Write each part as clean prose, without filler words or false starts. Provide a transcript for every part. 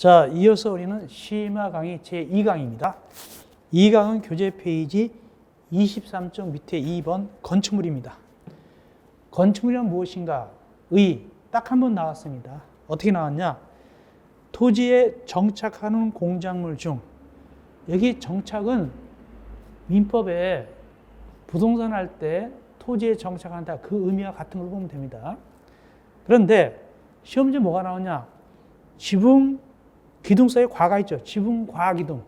자, 이어서 우리는 심화 강의 제2강입니다. 2강은 교재 페이지 23쪽 밑에 2번 건축물입니다. 건축물이란 무엇인가? 딱 한 번 나왔습니다. 어떻게 나왔냐? 토지에 정착하는 공작물 중, 여기 정착은 민법에 부동산 할 때 토지에 정착한다, 그 의미와 같은 걸 보면 됩니다. 그런데 시험 문제 뭐가 나오냐? 지붕 기둥 사이에 과가 있죠. 지붕 과 기둥.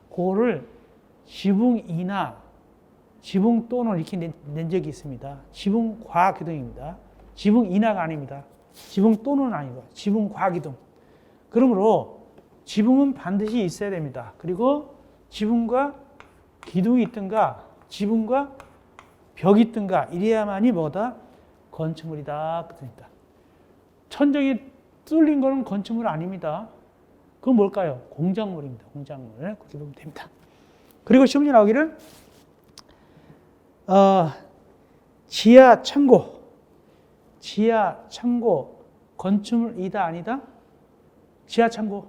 그거를 지붕이나 지붕 또는 이렇게 낸 적이 있습니다. 지붕 과 기둥입니다. 지붕 인하가 아닙니다. 지붕 또는 아니고 지붕 과 기둥. 그러므로 지붕은 반드시 있어야 됩니다. 그리고 지붕과 기둥이 있든가 지붕과 벽이 있든가 이래야만이 뭐다? 건축물이다. 그럽니다. 천정이 뚫린 거는 건축물 아닙니다. 그건 뭘까요? 공작물입니다. 공작물. 그렇게 보면 됩니다. 그리고 시험에 나오기를 지하 창고 건축물이다 아니다? 지하 창고는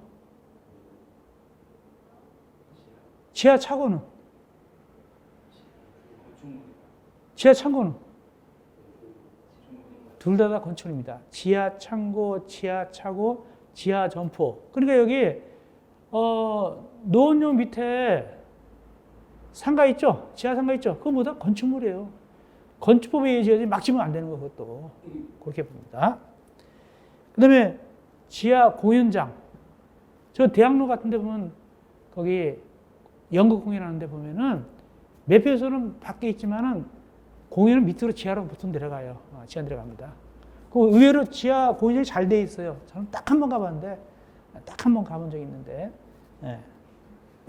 둘 다 건축물입니다. 지하 창고, 지하 차고, 지하 점포. 그러니까 여기 노원역 밑에 상가 있죠? 지하 상가 있죠? 그거 뭐다? 건축물이에요. 건축법에 의해서 막 지면 안 되는 거 그것도. 그렇게 봅니다. 그 다음에 지하 공연장. 저 대학로 같은 데 보면 거기 연극 공연하는 데 보면은 매표소는 밖에 있지만은 공연은 밑으로 지하로 보통 내려가요. 지하 내려갑니다. 그 의외로 지하 공연이 잘 돼 있어요. 저는 딱 한 번 가봤는데, 딱 한 번 가본 적이 있는데.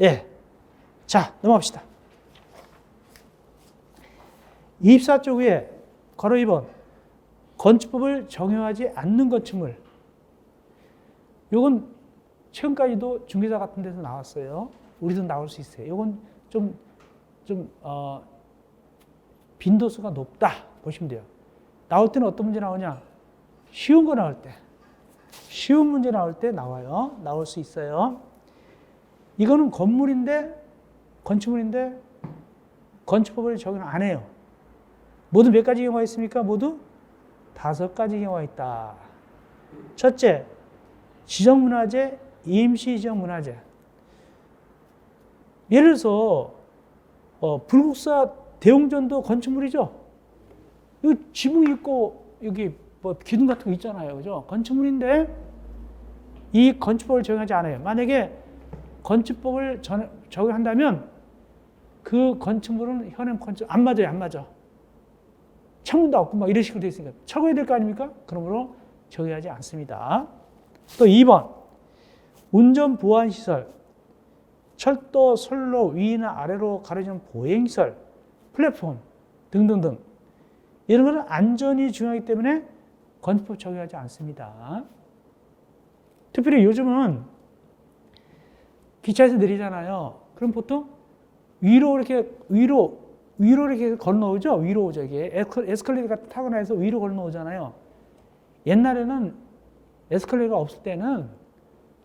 예. 자, 넘어갑시다. 24쪽 위에 괄호 2번. 건축법을 적용하지 않는 건축물. 요건 최근까지도 중개사 같은 데서 나왔어요. 우리도 나올 수 있어요. 요건 빈도수가 높다. 보시면 돼요. 나올 때는 어떤 문제 나오냐? 쉬운 거 나올 때. 쉬운 문제 나올 때 나와요. 나올 수 있어요. 이거는 건축물인데 건축법을 적용 안 해요. 모두 몇 가지 경우가 있습니까? 모두 5가지 경우가 있다. 첫째, 지정문화재, 임시지정문화재. 예를 들어서 불국사 대웅전도 건축물이죠. 여기 지붕 있고 여기 뭐 기둥 같은 거 있잖아요, 그죠? 건축물인데 이 건축법을 적용하지 않아요. 만약에 건축법을 적용한다면 그 건축물은 현행 건축 안 맞아요, 안 맞아. 창문도 없고 막 이런 식으로 되어 있으니까 적어야 될 거 아닙니까? 그러므로 적용하지 않습니다. 또 2번, 운전 보안 시설, 철도, 선로 위나 아래로 가려진 보행시설, 플랫폼 등등등. 이런 것은 안전이 중요하기 때문에 건축법 적용하지 않습니다. 특별히 요즘은 기차에서 내리잖아요. 그럼 보통 위로 이렇게 걸어놓죠. 위로 저기 에스컬레이터 같은 타고 나서 위로 걸어놓잖아요. 옛날에는 에스컬레이터가 없을 때는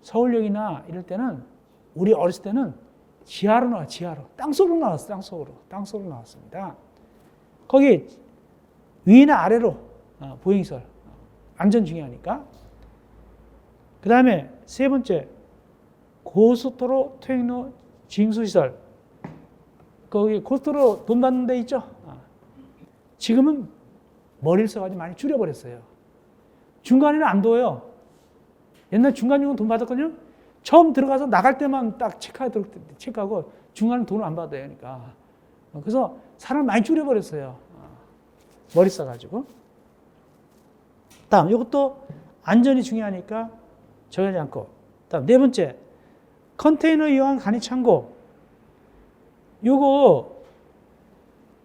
서울역이나 이럴 때는 우리 어렸을 때는 지하로 나와, 지하로. 땅속으로 나왔어요, 땅속으로 나왔습니다. 거기 위나 아래로 보행시설. 안전 중요하니까. 그 다음에 세 번째, 고속도로 통행로 징수시설. 거기 고속도로 돈 받는 데 있죠? 지금은 머리를 써가지고 많이 줄여버렸어요. 중간에는 안 둬요. 옛날 중간요금 돈 받았거든요? 처음 들어가서 나갈 때만 딱 체크하고 중간에 돈을 안 받아야 하니까. 그래서 사람을 많이 줄여버렸어요. 머리 써가지고. 다음, 이것도 안전이 중요하니까 적용하지 않고. 다음, 네 번째, 컨테이너 이용 간이 창고.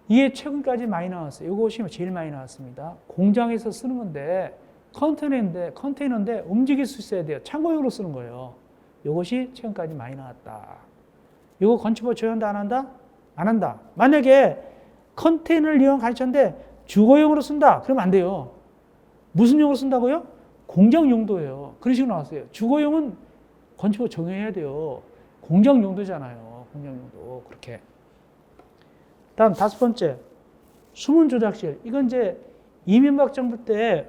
이게 최근까지 많이 나왔어요. 이것이 제일 많이 나왔습니다. 공장에서 쓰는 건데, 컨테이너인데 움직일 수 있어야 돼요. 창고용으로 쓰는 거예요. 이것이 최근까지 많이 나왔다. 이거 건축법 적용한다, 안 한다? 안 한다. 만약에 컨테이너를 이용한 간이차인데 주거용으로 쓴다. 그러면 안 돼요. 무슨 용으로 쓴다고요? 공장 용도예요. 그런 식으로 나왔어요. 주거용은 건축법 적용해야 돼요. 공장 용도잖아요. 공장 용도. 그렇게. 다음 5번째. 수문 조작실. 이건 이제 이명박 정부 때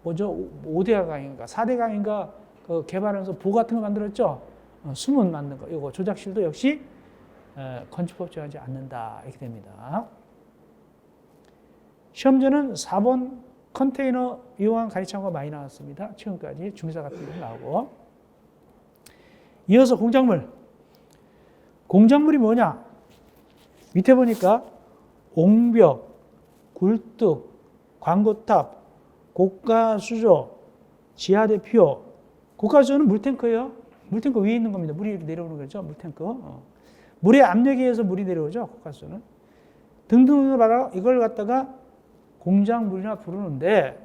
뭐죠? 5대 강인가 4대 강인가 그 개발하면서 보 같은 거 만들었죠? 수문 만든 거. 이거 조작실도 역시 건축법 적용하지 않는다. 이렇게 됩니다. 시험지는 4번 컨테이너 이용한 가리창고가 많이 나왔습니다. 지금까지 중사 같은 거 나오고. 이어서 공작물. 공작물이 뭐냐? 밑에 보니까 옹벽, 굴뚝, 광고탑, 고가수조, 지하대피소. 고가수조는 물탱크예요. 물탱크 위에 있는 겁니다. 물이 내려오는 거죠. 물탱크. 물의 압력에 의해서 물이 내려오죠. 고가수조는. 등등을 받아 이걸 갖다가 공작물이나 부르는데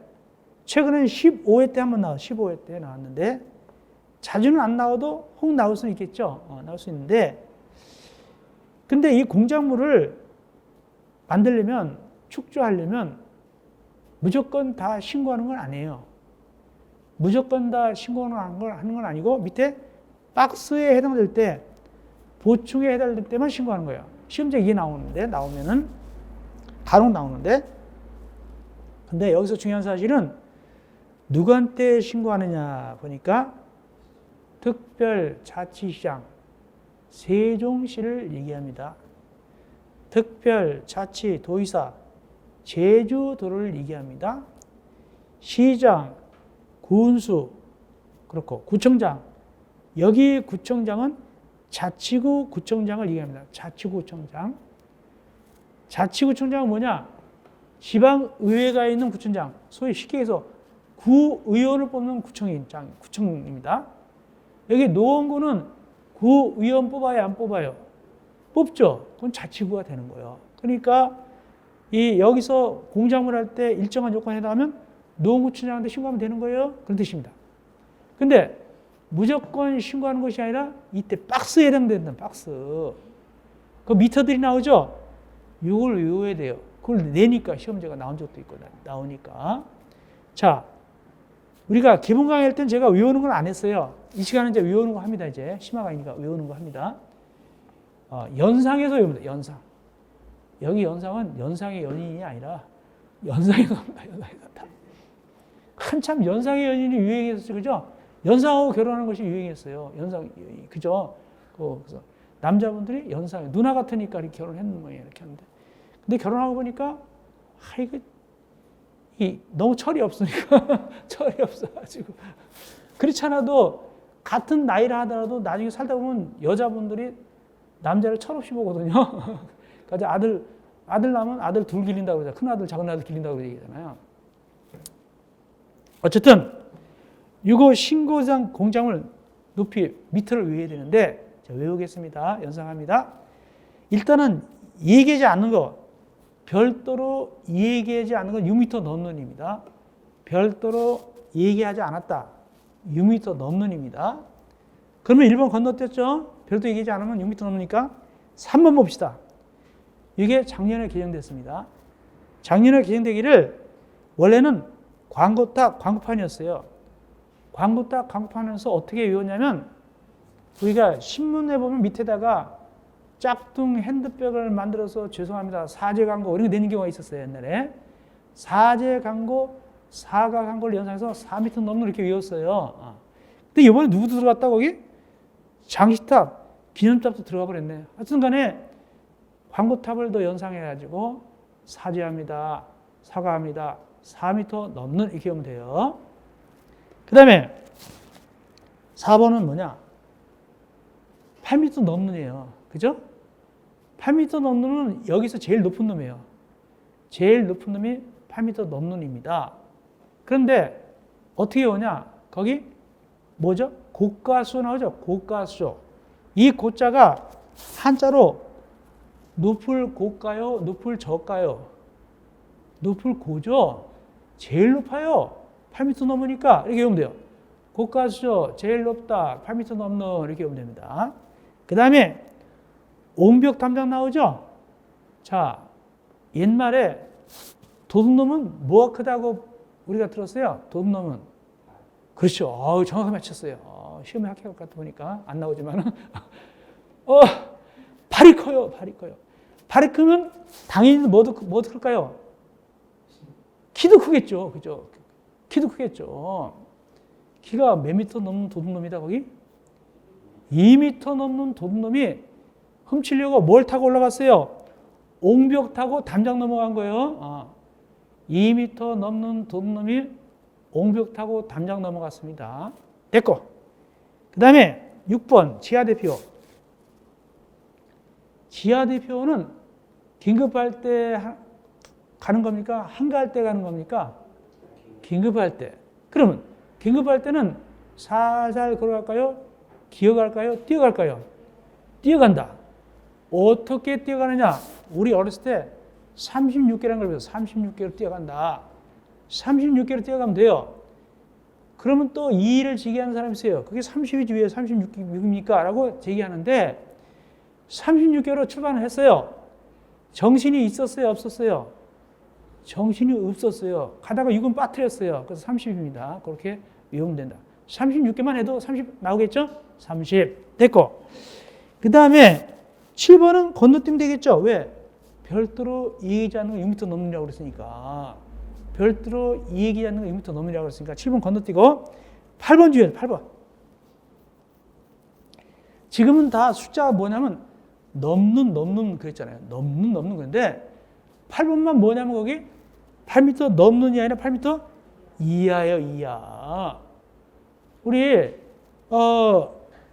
최근에는 15회 때 한번 나왔어요. 15회 때 나왔는데 자주는 안 나와도 혹 나올 수는 있겠죠. 나올 수 있는데 근데 이 공작물을 만들려면 축조하려면 무조건 다 신고하는 건 아니에요. 무조건 다 신고하는 건 아니고 밑에 박스에 해당될 때 보충에 해당될 때만 신고하는 거예요. 시험지에 이게 나오면은 간혹 나오는데 근데 여기서 중요한 사실은 누구한테 신고하느냐 보니까 특별자치시장 세종시를 얘기합니다. 특별자치도의사 제주도를 얘기합니다. 시장, 군수, 그렇고 구청장. 여기 구청장은 자치구 구청장을 얘기합니다. 자치구 구청장. 자치구청장은 뭐냐? 지방의회가 있는 구청장. 소위 쉽게 해서 구의원을 뽑는 구청입니다. 여기 노원구는 구의원 뽑아요, 안 뽑아요? 뽑죠. 그건 자치구가 되는 거예요. 그러니까 여기서 공작물 할 때 일정한 요건에 해당하면 노원구청장한테 신고하면 되는 거예요. 그런 뜻입니다. 근데 무조건 신고하는 것이 아니라 이때 박스에 해당된다는 박스. 그 미터들이 나오죠? 이걸 외워야 돼요. 그걸 내니까 시험지가 나온 적도 있고 나오니까. 자, 우리가 기본 강의 할 땐 제가 외우는 건 안 했어요. 이 시간은 이제 외우는 거 합니다. 이제 심화강의니까 외우는 거 합니다. 연상에서 외웁니다. 연상. 여기 연상은 연상의 연인이 아니라 연상의 겁니다. 연상의 같다. 한참 연상의 연인이 유행했었죠. 그죠? 연상하고 결혼하는 것이 유행했어요. 연상, 그죠? 그래서 남자분들이 연상에 누나 같으니까 이렇게 결혼했는 거예요. 이렇게 하는데. 근데 결혼하고 보니까, 너무 철이 없으니까, 철이 없어가지고. 그렇지 않아도, 같은 나이라 하더라도 나중에 살다 보면 여자분들이 남자를 철없이 보거든요. 그래서 아들 낳으면 아들 둘 기른다고 그러잖아요. 큰 아들, 작은 아들 기른다고 얘기하잖아요. 어쨌든, 이거 신고상 공장을 높이 미터를 외워야 되는데, 제가 외우겠습니다. 연상합니다. 일단은 얘기하지 않는 거, 별도로 얘기하지 않는 건 6m 넘는입니다. 별도로 얘기하지 않았다. 6m 넘는입니다. 그러면 1번 건너뛰었죠? 별도 얘기하지 않으면 6m 넘으니까 3번 봅시다. 이게 작년에 개정됐습니다. 작년에 개정되기를 원래는 광고탑, 광고판이었어요. 광고탑, 광고판에서 어떻게 외웠냐면 우리가 신문에 보면 밑에다가 짝퉁 핸드백을 만들어서 죄송합니다. 사제 광고 이런 거 내는 경우가 있었어요. 옛날에. 사제 광고, 사과 광고를 연상해서 4m 넘는 이렇게 외웠어요. 근데 이번에 누구 들어갔다 거기? 장시탑, 기념탑도 들어가 버렸네. 하여튼 간에 광고탑을 더 연상해가지고 사죄합니다. 사과합니다. 4m 넘는 이렇게 하면 돼요. 그 다음에 4번은 뭐냐? 8m 넘는이에요. 그죠? 8m 넘는 여기서 제일 높은 놈이에요. 제일 높은 놈이 8m 넘는입니다. 그런데 어떻게 오냐? 거기 뭐죠? 고가수 나오죠? 고가수. 이 고자가 한자로 높을 고가요? 높을 저가요? 높을 고죠? 제일 높아요. 8m 넘으니까 이렇게 외우면 돼요. 고가수죠? 제일 높다. 8m 넘는 이렇게 외우면 됩니다. 그 다음에 옹벽 담장 나오죠? 자, 옛말에 도둑놈은 뭐가 크다고 우리가 들었어요? 도둑놈은. 그렇죠. 정확하게 맞췄어요. 시험에 합격할 것 같다 보니까 안 나오지만 발이 커요. 발이 커요. 발이 크면 당연히 뭐도 클까요? 키도 크겠죠. 그죠? 키도 크겠죠. 키가 몇 미터 넘는 도둑놈이다 거기? 2미터 넘는 도둑놈이 훔치려고 뭘 타고 올라갔어요? 옹벽 타고 담장 넘어간 거예요. 2미터 넘는 도둑놈이 옹벽 타고 담장 넘어갔습니다. 됐고. 그 다음에 6번 지하대표. 지하대표는 긴급할 때 가는 겁니까? 한가할 때 가는 겁니까? 긴급할 때. 그러면 긴급할 때는 살살 걸어갈까요? 기어갈까요? 뛰어갈까요? 뛰어간다. 어떻게 뛰어가느냐? 우리 어렸을 때 36개라는 걸 배워서 36개로 뛰어간다. 36개로 뛰어가면 돼요. 그러면 또 2를 제기하는 사람이 있어요. 그게 30이지 왜 36입니까? 라고 제기하는데 36개로 출발을 했어요. 정신이 있었어요? 없었어요? 정신이 없었어요. 가다가 6은 빠뜨렸어요. 그래서 30입니다. 그렇게 외우면 된다. 36개만 해도 30 나오겠죠? 30. 됐고. 그 다음에 7번은 건너뛰면 되겠죠? 왜? 별도로 이해하지 않는 거 6m 넘느냐고 그랬으니까. 별도로 이해하지 않는 거 6m 넘느냐고 그랬으니까 7번 건너뛰고 8번 주의해요. 8번. 지금은 다 숫자가 뭐냐면 넘는 그랬잖아요. 넘는 건데 8번만 뭐냐면 거기 8m 넘는이 아니라 8m 이하예요. 이하. 우리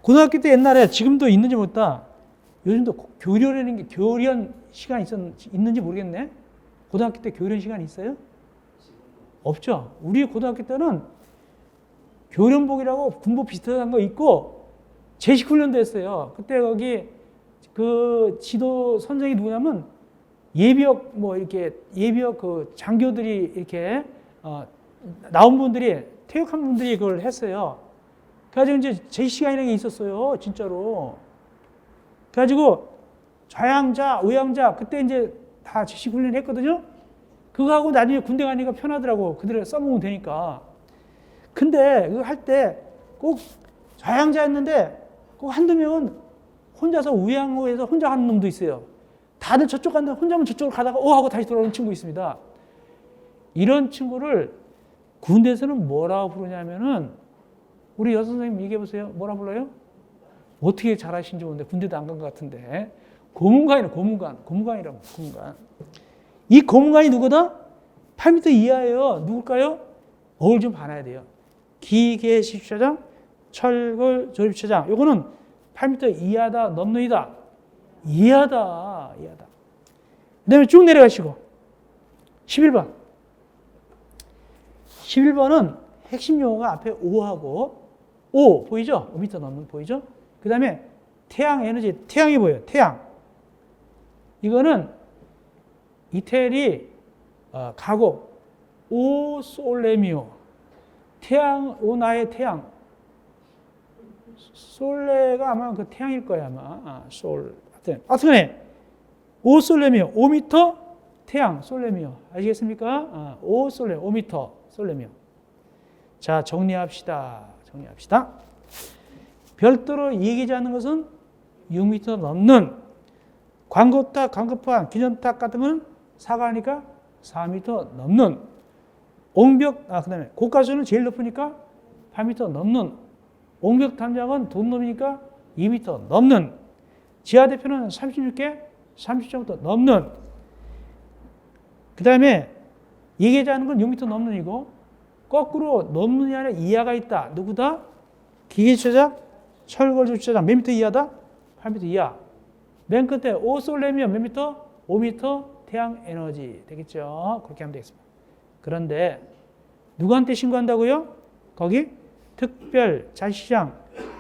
고등학교 때 옛날에 지금도 있는지 모르겠다. 요즘도 교련이라는 게 교련 시간이 있는지 모르겠네. 고등학교 때 교련 시간이 있어요? 없죠. 우리 고등학교 때는 교련복이라고 군복 비슷한 거 입고 제식훈련도 했어요. 그때 거기 그 지도 선생이 누구냐면 예비역 예비역 그 장교들이 이렇게 나온 분들이 퇴역한 분들이 그걸 했어요. 그래가지고 이제 제식 시간이라는 게 있었어요. 진짜로. 그래가지고 좌양자, 우양자 그때 이제 다 제식 훈련 했거든요. 그거 하고 나중에 군대 가니까 편하더라고. 그대로 써먹으면 되니까. 근데 그거 할 때 꼭 좌양자였는데 꼭 한두 명은 혼자서 우양호에서 혼자 하는 놈도 있어요. 다들 저쪽 간다 혼자면 저쪽으로 가다가 하고 다시 돌아오는 친구 있습니다. 이런 친구를 군대에서는 뭐라고 부르냐면은 우리 여선생님 얘기해 보세요. 뭐라 불러요? 어떻게 잘하신지 모르는데 군대도 안 간 것 같은데 고문관이라고 고문관. 이 고문관이 누구다? 8m 이하예요. 누굴까요? 어을 좀 봐놔야 돼요. 기계식차장, 철골 조립차장. 요거는 8m 이하다, 넘는이다. 이하다. 그 다음에 쭉 내려가시고 11번. 11번은 핵심 용어가 앞에 5하고 5 보이죠? 5m 넘는 보이죠? 그 다음에 태양 에너지, 태양이 보여요. 태양. 이거는 이태리 가곡 오 솔레미오. 태양, 오 나의 태양. 솔레가 아마 그 태양일 거야 아마. 하여튼 오 솔레미오. 5m 태양 솔레미오. 아시겠습니까? 오 솔레 5m 솔레미오. 자, 정리합시다. 별도로 얘기하지 않는 것은 6m 넘는 광급탑, 광급판, 기존탑 같으면 사가니까 4m 넘는 옹벽, 그 다음에 고가수는 제일 높으니까 8m 넘는 옹벽 담장은 돈놈이니까 2m 넘는 지하대표는 36개, 30점부터 넘는 그 다음에 얘기하지 않는 건 6m 넘는이고 거꾸로 넘는이 아니라 이하가 있다. 누구다? 기계주차장, 철골주차장 몇 미터 이하다? 8m 이하. 맨 끝에 오솔레미오 몇 미터? 5m 태양 에너지 되겠죠. 그렇게 하면 되겠습니다. 그런데 누구한테 신고한다고요? 거기 특별 자치시장,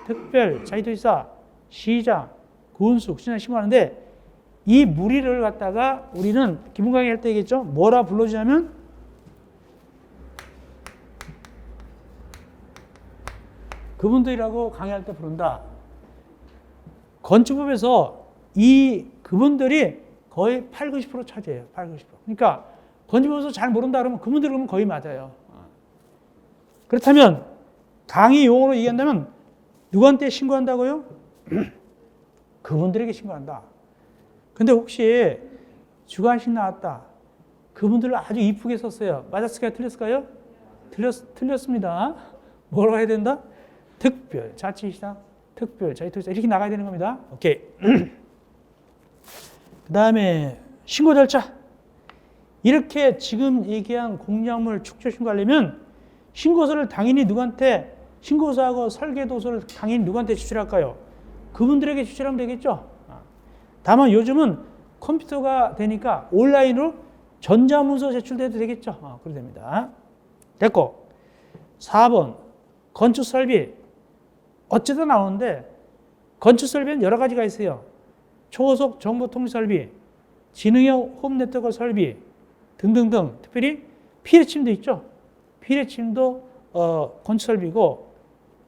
특별 자치도지사, 시장, 군수, 구청장 신고하는데 이 무리를 갖다가 우리는 기본 강의 할 때 얘기했죠. 뭐라 불러주냐면 그분들이라고 강의할 때 부른다. 건축법에서 이 그분들이 거의 80~90% 차지해요. 80~90%. 그러니까 건축법에서 잘 모른다 그러면 그분들 그러면 거의 맞아요. 그렇다면 강의 용어로 얘기한다면 누구한테 신고한다고요? 그분들에게 신고한다. 근데 혹시 주관식 나왔다. 그분들을 아주 이쁘게 썼어요. 맞았을까요? 틀렸을까요? 틀렸습니다. 뭐라고 해야 된다? 특별, 자치시장, 특별, 자치투자 이렇게 나가야 되는 겁니다. 오케이. 그 다음에 신고 절차. 이렇게 지금 얘기한 공작물 축조 신고하려면 신고서를 당연히 누구한테, 신고서하고 설계도서를 당연히 누구한테 제출할까요? 그분들에게 제출하면 되겠죠. 다만 요즘은 컴퓨터가 되니까 온라인으로 전자문서 제출돼도 되겠죠. 그래도 됩니다. 됐고 4번 건축설비. 어쩌다 나오는데 건축설비는 여러 가지가 있어요. 초고속 정보통신설비, 지능형 홈네트워크 설비 등등등. 특별히 피레침도 있죠. 피레침도 건축설비고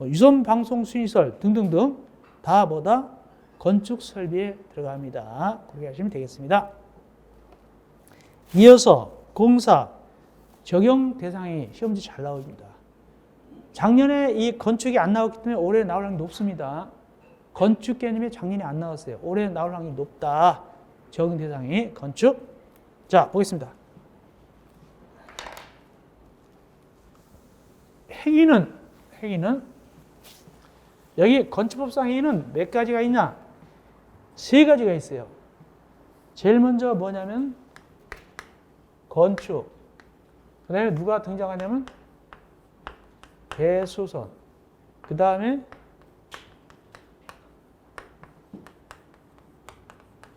유선방송수신시설 등등등 다 뭐다? 건축설비에 들어갑니다. 그렇게 하시면 되겠습니다. 이어서 공사 적용 대상이 시험지 잘 나옵니다. 작년에 이 건축이 안 나왔기 때문에 올해 나올 확률이 높습니다. 건축 개념이 작년에 안 나왔어요. 올해 나올 확률이 높다. 적용 대상이 건축. 자, 보겠습니다. 행위는 여기 건축법상 행위는 몇 가지가 있냐? 세 가지가 있어요. 제일 먼저 뭐냐면 건축. 그 다음에 누가 등장하냐면 대수선. 그 다음에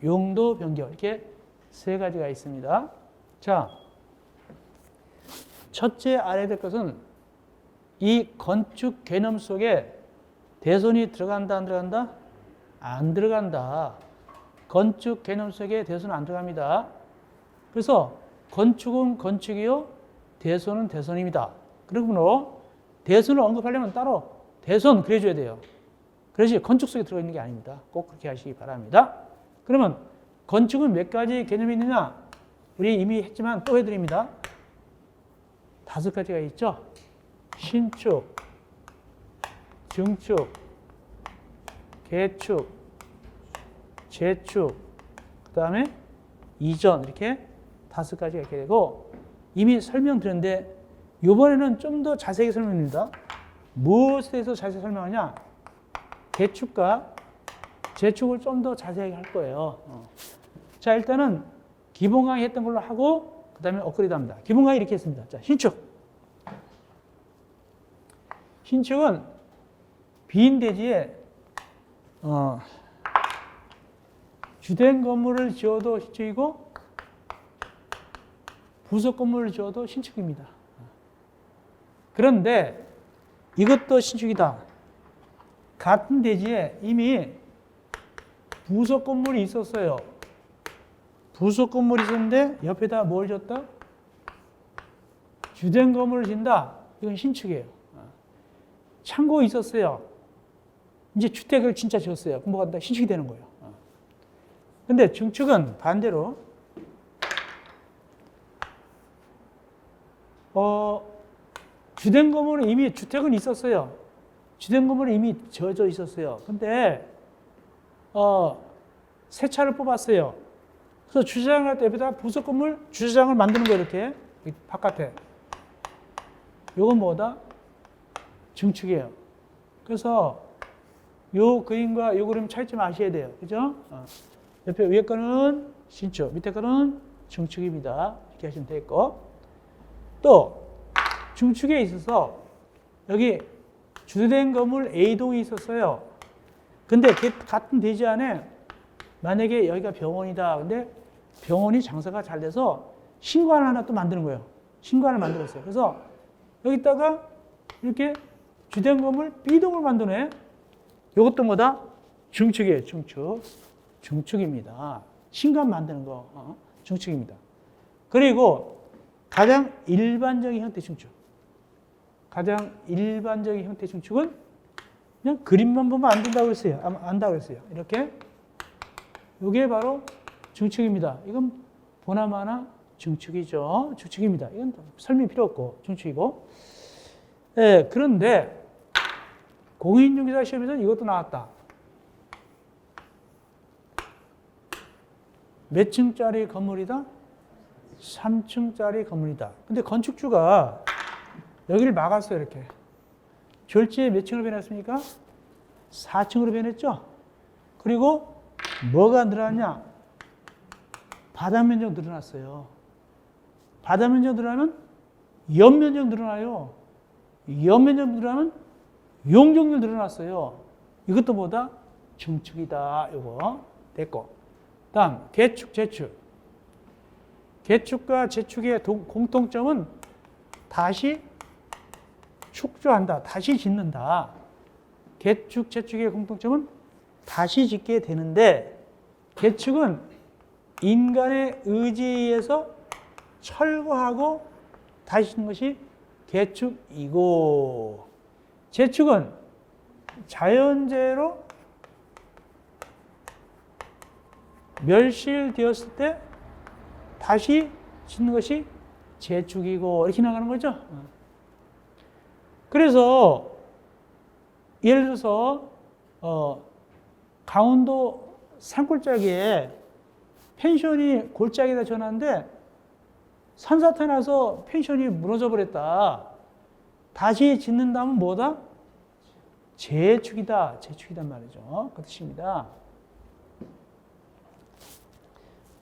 용도 변경. 이렇게 세 가지가 있습니다. 자, 첫째 알아야 될 것은 이 건축 개념 속에 대손이 들어간다, 안 들어간다? 안 들어간다. 건축 개념 속에 대손은 안 들어갑니다. 그래서 건축은 건축이요, 대손은 대손입니다. 그러므로 대손을 언급하려면 따로 대손 그래줘야 돼요. 그래야지 건축 속에 들어있는 게 아닙니다. 꼭 그렇게 하시기 바랍니다. 그러면 건축은 몇 가지 개념이 있느냐? 우리 이미 했지만 또 해드립니다. 5가지가 있죠. 신축, 증축, 개축, 재축, 그 다음에 이전, 이렇게 5가지가 이렇게 되고, 이미 설명드렸는데 이번에는 좀 더 자세하게 설명드립니다. 무엇에 대해서 자세히 설명하냐? 개축과 재축을 좀 더 자세하게 할 거예요. 자, 일단은 기본 강의 했던 걸로 하고 그 다음에 업그레이드 합니다. 기본 강의 이렇게 했습니다. 자, 신축. 신축은 빈 대지에 주된 건물을 지어도 신축이고 부속 건물을 지어도 신축입니다. 그런데 이것도 신축이다. 같은 대지에 이미 부속 건물이 있었어요. 부속 건물이 있었는데 옆에다 뭘 졌다? 주된 건물을 진다. 이건 신축이에요. 창고 있었어요. 이제 주택을 진짜 지었어요. 그럼 뭐가 된다? 신축이 되는 거예요. 근데 증축은 반대로 주된 건물은 이미 주택은 있었어요. 주된 건물은 이미 지어져 있었어요. 근데 새 차를 뽑았어요. 그래서 주차장을 할 때 옆에다 부속 건물 주차장을 만드는 거예요. 이렇게 바깥에. 요건 뭐다? 증축이에요. 그래서 요 그림과 요 그림 차이점 아셔야 돼요. 그죠? 옆에 위에 거는 신축, 밑에 거는 증축입니다. 이렇게 하시면 되겠고. 또 증축에 있어서 여기 주된 건물 A동이 있었어요. 근데 같은 대지 안에 만약에 여기가 병원이다. 근데 병원이 장사가 잘 돼서 신관 하나 또 만드는 거예요. 신관을 만들었어요. 그래서 여기다가 이렇게 주된 건물 B동을 만드네. 이것도 뭐다? 증축이에요. 증축. 증축입니다. 신관 만드는 거. 증축입니다. 그리고 가장 일반적인 형태 증축. 가장 일반적인 형태 증축은 그냥 그림만 보면 안 된다고 했어요. 안다고 했어요. 이렇게. 이게 바로 증축입니다. 이건 보나마나 증축이죠. 증축입니다. 이건 설명이 필요 없고 증축이고. 네, 그런데 공인중개사 시험에서는 이것도 나왔다. 몇 층짜리 건물이다? 3층짜리 건물이다. 근데 건축주가 여기를 막았어요, 이렇게. 졸지에 몇 층으로 변했습니까? 4층으로 변했죠? 그리고 뭐가 늘어났냐? 바닥 면적 늘어났어요. 바닥 면적 늘어나면 연면적 늘어나요. 연면적 늘어나면 용적률 늘어났어요. 이것도 뭐다? 증축이다. 이거 됐고. 다음 개축, 재축. 개축과 재축의 공통점은 다시 축조한다. 다시 짓는다. 개축, 재축의 공통점은 다시 짓게 되는데 개축은 인간의 의지에 의해서 철거하고 다시 짓는 것이 개축이고 재축은 자연재해로 멸실되었을 때 다시 짓는 것이 재축이고 이렇게 나가는 거죠. 그래서 예를 들어서 강원도 산골짜기에 펜션이 골짜기에다 전화하는데 산사태 나서 펜션이 무너져 버렸다. 다시 짓는다면 뭐다? 재축이다. 재축이단 말이죠. 그 뜻입니다.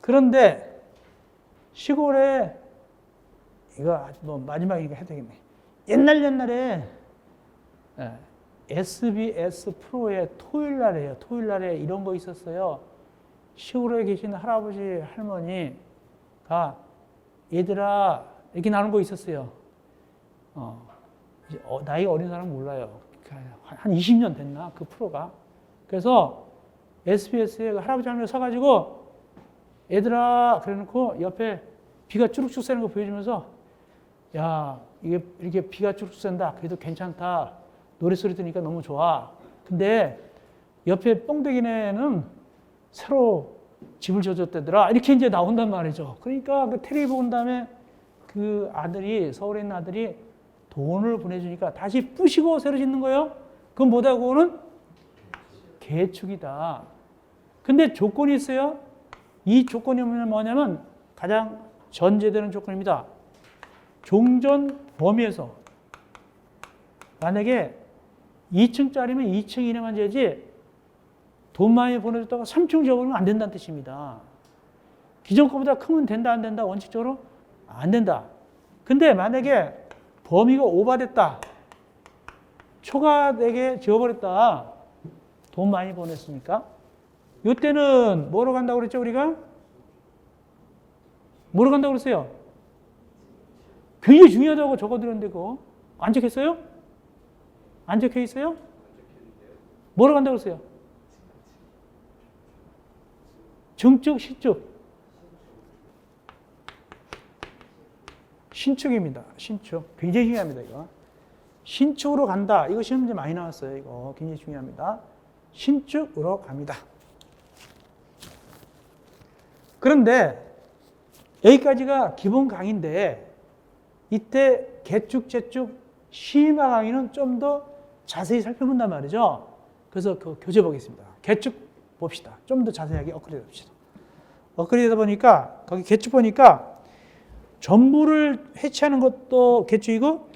그런데 시골에 이거 뭐 마지막이니까 해도 되겠네. 옛날에 SBS 프로에 토요일 날에 이런 거 있었어요. 시골에 계신 할아버지 할머니가 얘들아 이렇게 나오는 거 있었어요. 나이가 어린 사람은 몰라요. 한 20년 됐나 그 프로가. 그래서 SBS에 할아버지 할머니가 서가지고 얘들아 그래놓고 옆에 비가 쭈룩쭈룩 새는 거 보여주면서 야 이게 이렇게 비가 쭈룩쭈룩 샌다. 그래도 괜찮다. 노래소리 들으니까 너무 좋아. 근데 옆에 뻥튀기네는 새로 집을 져줬다더라. 이렇게 이제 나온단 말이죠. 그러니까 그 텔레비 본 다음에 그 아들이 서울에 있는 아들이 돈을 보내주니까 다시 부시고 새로 짓는 거예요. 그건 뭐다고는 개축이다. 근데 조건이 있어요. 이 조건이 뭐냐면 가장 전제되는 조건입니다. 종전 범위에서 만약에 2층짜리면 2층 이내만 재지 돈 많이 보내줬다가 3층 지어버리면 안 된다는 뜻입니다. 기존 거보다 크면 된다 안 된다? 원칙적으로 안 된다. 근데 만약에 범위가 오버됐다. 초과되게 지어버렸다. 돈 많이 보냈으니까. 이때는 뭐로 간다고 그랬죠 우리가? 뭐로 간다고 그랬어요? 굉장히 중요하다고 적어드렸는데 그거 안 적혔어요? 안 적혀 있어요? 뭐로 간다고 그랬어요? 증축, 신축. 신축입니다. 신축. 굉장히 중요합니다, 이거. 신축으로 간다. 이거 시험 문제 많이 나왔어요, 이거. 굉장히 중요합니다. 신축으로 갑니다. 그런데 여기까지가 기본 강의인데 이때 개축, 재축, 심화 강의는 좀 더 자세히 살펴본단 말이죠. 그래서 그 교재 보겠습니다. 개축 봅시다. 좀 더 자세하게 업그레이드 합시다. 업그레이드 보니까 거기 개축 보니까 전부를 해체하는 것도 개축이고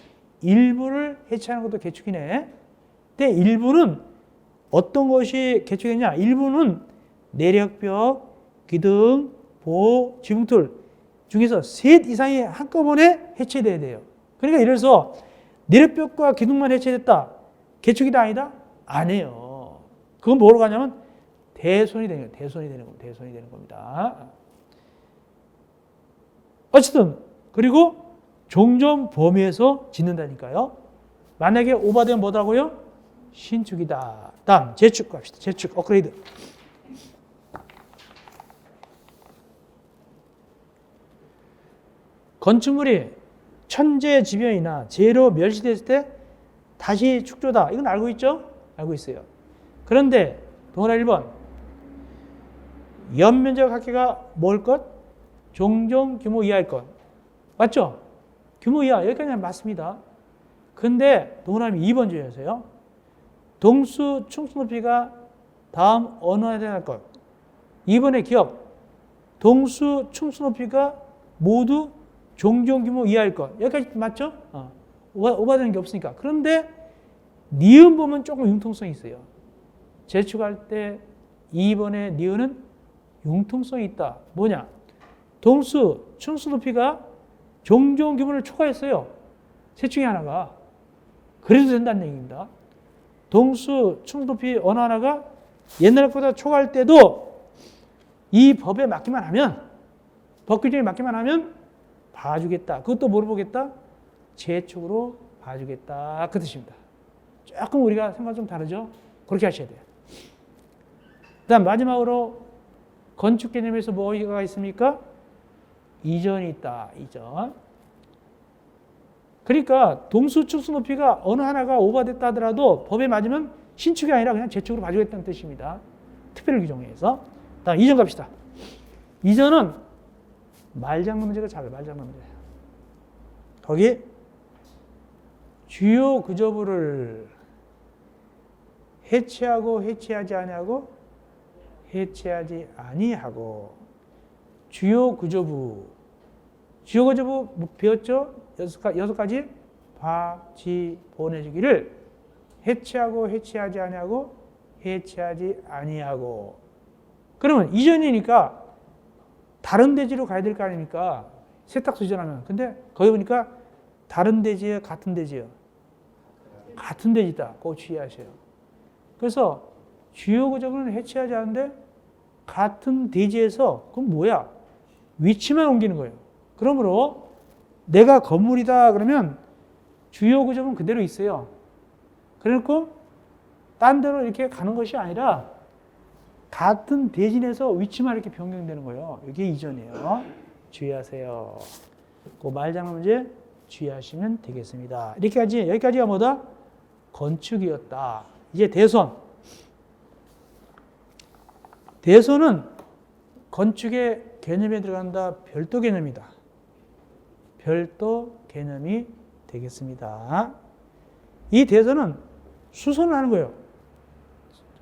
일부를 해체하는 것도 개축이네. 근데 일부는 어떤 것이 개축이냐? 일부는 내력벽, 기둥, 보호, 지붕틀 중에서 셋 이상이 한꺼번에 해체돼야 돼요. 그러니까 예를 들어서 내력벽과 기둥만 해체됐다. 개축이다 아니다? 아니에요. 그건 뭐로 가냐면 대손이 되는 거예요. 대손이 되는 겁니다. 어쨌든 그리고 종전 범위에서 짓는다니까요. 만약에 오버되면 뭐라고요? 신축이다. 다음 재축 갑시다. 재축 업그레이드. 건축물이 천재지변이나 재해로 멸시됐을 때 다시 축조다. 이건 알고 있죠? 알고 있어요. 그런데 동그라미 1번 연면적 합계가 뭘 것? 종전 규모 이하일 것. 맞죠? 규모 이하. 여기까지는 맞습니다. 근데 동그라미 2번 주의하세요. 동수 충수 높이가 다음 어느 하나에 해당할 것. 2번의 기억. 동수 충수 높이가 모두 종종 규모 이하일 것. 여기까지 맞죠? 오버되는 게 없으니까. 그런데 니은 보면 조금 융통성이 있어요. 재축할 때 2번의 니은은 융통성이 있다. 뭐냐? 동수 충수 높이가 종종 규모를 초과했어요. 셋 중에 하나가. 그래도 된다는 얘기입니다. 동수 충수 높이 어느 하나가 옛날 것보다 초과할 때도 이 법에 맞기만 하면, 법 규정에 맞기만 하면 봐주겠다. 그것도 뭐로 보겠다? 재축으로 봐주겠다. 그 뜻입니다. 조금 우리가 생각 좀 다르죠? 그렇게 하셔야 돼요. 그 다음 마지막으로 건축 개념에서 뭐가 있습니까? 이전이 있다. 이전. 그러니까 동수 축수 높이가 어느 하나가 오버됐다 하더라도 법에 맞으면 신축이 아니라 그냥 재축으로 봐주겠다는 뜻입니다. 특별 규정에서. 다음 이전 갑시다. 이전은 말장난 문제가 작아요. 말장난 문제. 거기 주요 구조부를 해체하고 해체하지 아니하고 해체하지 아니하고 주요 구조부 뭐 배웠죠? 여섯 가지 바지 보내주기를 해체하고 해체하지 아니하고 해체하지 아니하고. 그러면 이전이니까 다른 대지로 가야 될 거 아닙니까? 세탁소 이전하면. 근데 거기 보니까 다른 대지예요, 같은 대지예요? 같은 대지다. 그거 주의하세요. 그래서 주요 구조부는 해체하지 않는데 같은 대지에서 그럼 뭐야? 위치만 옮기는 거예요. 그러므로 내가 건물이다 그러면 주요 구조부는 그대로 있어요. 그래놓고 딴 데로 이렇게 가는 것이 아니라 같은 대진에서 위치만 이렇게 변경되는 거예요. 이게 이전이에요. 주의하세요. 그 말장난 문제 주의하시면 되겠습니다. 이렇게까지, 여기까지가 뭐다? 건축이었다. 이제 대선. 대선은 건축의 개념에 들어간다. 별도 개념이다. 별도 개념이 되겠습니다. 이 대선은 수선을 하는 거예요.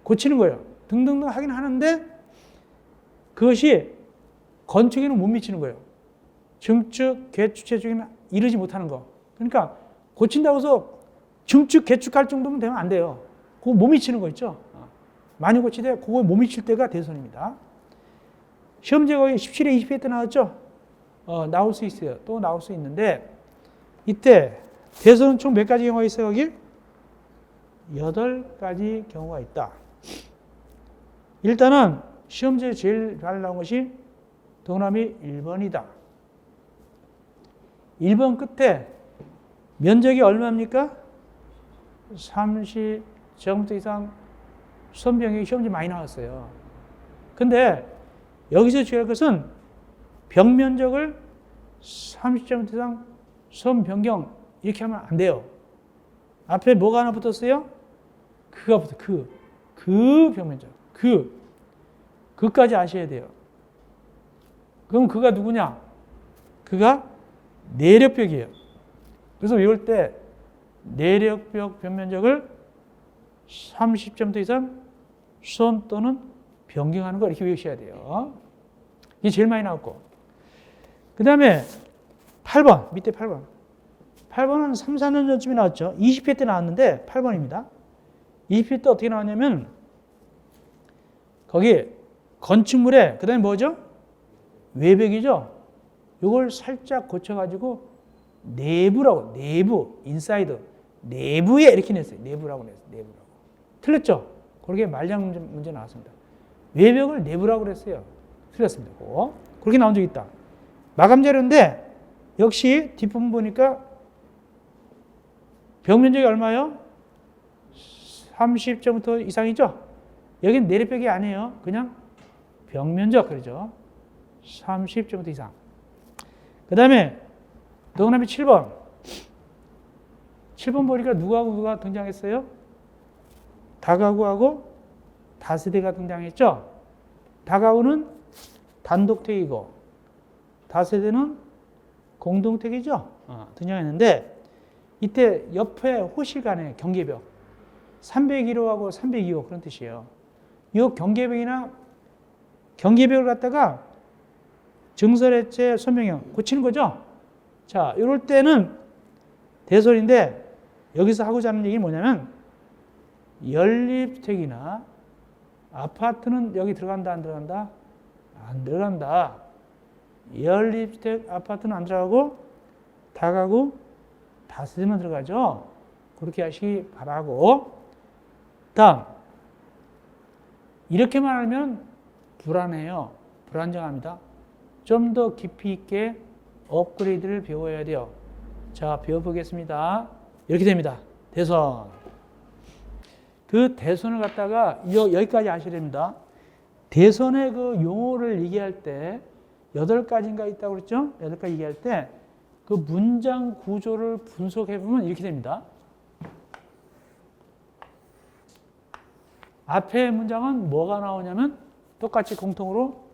고치는 거예요. 등등등 하긴 하는데 그것이 건축에는 못 미치는 거예요. 증축, 개축, 재축에는 이르지 못하는 거. 그러니까 고친다고 해서 증축, 개축할 정도면 되면 안 돼요. 그거 못 미치는 거 있죠. 많이 고치되 그거 못 미칠 때가 대선입니다. 시험제 거의 17회, 20회 때 나왔죠. 나올 수 있어요. 또 나올 수 있는데 이때 대선은 총 몇 가지 경우가 있어요, 여기? 8가지 경우가 있다. 일단은 시험지에 제일 잘 나온 것이 동그라미 1번이다. 1번 끝에 면적이 얼마입니까? 30제곱미터 이상 수선 변경이 시험지 많이 나왔어요. 근데 여기서 주의할 것은 벽 면적을 30제곱미터 이상 수선 변경 이렇게 하면 안 돼요. 앞에 뭐가 하나 붙었어요? 그가 붙어. 그 벽면적. 그까지 아셔야 돼요. 그럼 그가 누구냐? 그가 내력벽이에요. 그래서 외울 때 내력벽 벽면적을 30제곱미터 이상 수선 또는 변경하는 거 이렇게 외우셔야 돼요. 이게 제일 많이 나왔고. 그 다음에 8번, 밑에 8번. 8번은 3, 4년 전쯤에 나왔죠. 20회 때 나왔는데 8번입니다. 20회 때 어떻게 나왔냐면 거기 건축물에 그 다음에 뭐죠? 외벽이죠. 이걸 살짝 고쳐가지고 내부라고, 내부, 인사이드, 내부에 이렇게 냈어요. 내부라고 냈어요. 내부라고. 틀렸죠? 그렇게 말장 문제 나왔습니다. 외벽을 내부라고 그랬어요. 틀렸습니다. 그렇게 나온 적이 있다. 마감 자료인데 역시 뒷부분 보니까 벽 면적이 얼마요? 30제곱미터 이상이죠? 여긴 내리벽이 아니에요. 그냥 벽 면적 그러죠. 30제곱미터 이상. 그 다음에 동그라미 7번. 7번 보니까 누가 등장했어요? 다가구하고 다세대가 등장했죠? 다가구는 단독택이고 다세대는 공동택이죠? 등장했는데 이때 옆에 호실 간의 경계벽 301호하고 302호 그런 뜻이에요. 이 경계벽이나 경계벽을 갖다가 증설해체 선명형 고치는 거죠. 자, 이럴 때는 대손인데 여기서 하고자 하는 얘기는 뭐냐면 연립주택이나 아파트는 여기 들어간다 안 들어간다? 안 들어간다. 연립주택 아파트는 안 들어가고 다가구 다세대만 들어가죠. 그렇게 하시기 바라고. 다음 이렇게만 하면 불안해요. 불안정합니다. 좀 더 깊이 있게 업그레이드를 배워야 돼요. 자, 배워보겠습니다. 이렇게 됩니다. 대선. 그 대선을 갖다가 여기까지 아셔야 됩니다. 대선의 그 용어를 얘기할 때 8가지인가 있다고 그랬죠? 8가지 얘기할 때 그 문장 구조를 분석해 보면 이렇게 됩니다. 앞에 문장은 뭐가 나오냐면 똑같이 공통으로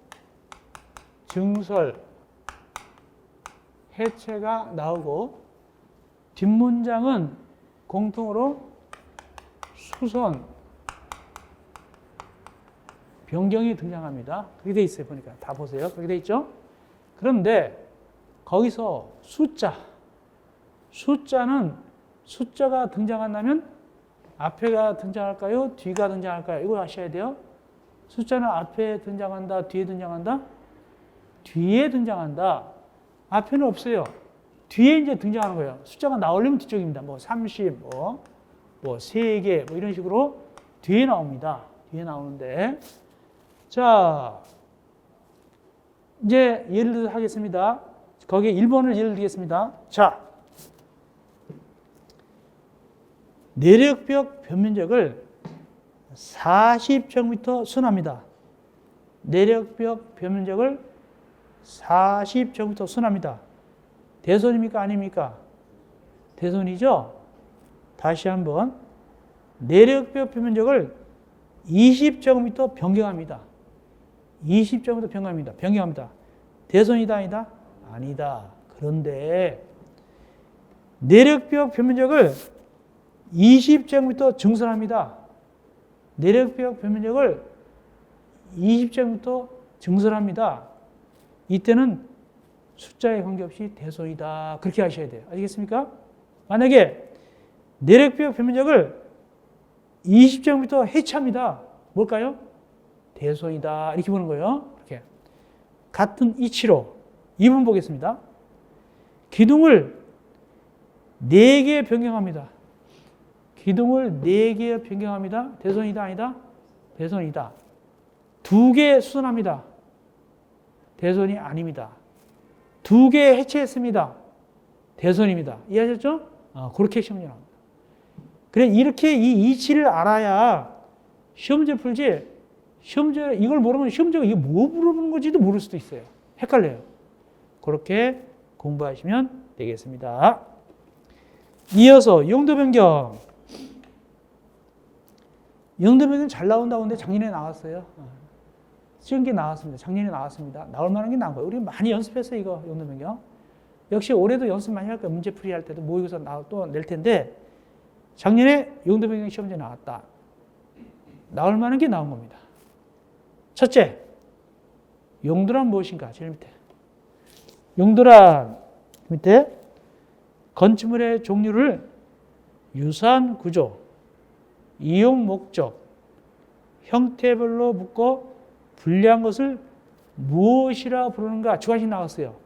증설, 해체가 나오고 뒷문장은 공통으로 수선, 변경이 등장합니다. 그렇게 돼 있어요. 보니까 다 보세요. 그렇게 돼 있죠? 그런데 거기서 숫자는 숫자가 등장한다면 앞에가 등장할까요? 뒤가 등장할까요? 이거 아셔야 돼요. 숫자는 앞에 등장한다, 뒤에 등장한다? 뒤에 등장한다. 앞에는 없어요. 뒤에 이제 등장하는 거예요. 숫자가 나오려면 뒤쪽입니다. 뭐 30, 뭐 3개, 뭐 이런 식으로 뒤에 나옵니다. 뒤에 나오는데. 자, 이제 예를 들어 하겠습니다. 거기에 1번을 예를 들겠습니다. 자, 내력벽 변면적을 40제곱미터 순합니다. 내력벽 변면적을 40제곱미터 순합니다. 대손입니까? 아닙니까? 대손이죠? 다시 한번 내력벽 변면적을 20제곱미터 변경합니다. 20제곱미터 변경합니다. 대손이다 아니다? 아니다. 그런데 내력벽 변면적을 20제곱미터 증설합니다. 내력벽 변면적을 20제곱미터 증설합니다. 이때는 숫자에 관계없이 대손이다. 그렇게 하셔야 돼요. 아시겠습니까? 만약에 내력벽 변면적을 20제곱미터 해체합니다. 뭘까요? 대손이다. 이렇게 보는 거예요. 이렇게. 같은 이치로 2번 보겠습니다. 기둥을 4개 변경합니다. 기둥을 4개 변경합니다. 대손이다 아니다? 대손이다. 2개 수선합니다. 대손이 아닙니다. 2개 해체했습니다. 대손입니다. 이해하셨죠? 그렇게 시험지 나옵니다. 그래, 이렇게 이 이치를 알아야 시험지 풀지, 시험지, 이걸 모르면 시험지가 이게 뭐 물어보는 건지도 모를 수도 있어요. 헷갈려요. 그렇게 공부하시면 되겠습니다. 이어서 용도 변경. 용도 변경 잘 나온다고 하는데 작년에 나왔어요. 찍은 게 나왔습니다. 작년에 나왔습니다. 나올 만한 게 나온 거예요. 우리 많이 연습했어요, 이거 용도 변경. 역시 올해도 연습 많이 할 거예요. 문제풀이 할 때도 모의고사 또 낼 텐데 작년에 용도 변경 시험지에 나왔다. 나올 만한 게 나온 겁니다. 첫째, 용도란 무엇인가? 제일 밑에. 용도란 밑에 건축물의 종류를 유사한 구조, 이용 목적, 형태별로 묶어 분리한 것을 무엇이라 부르는가? 주관식 나왔어요.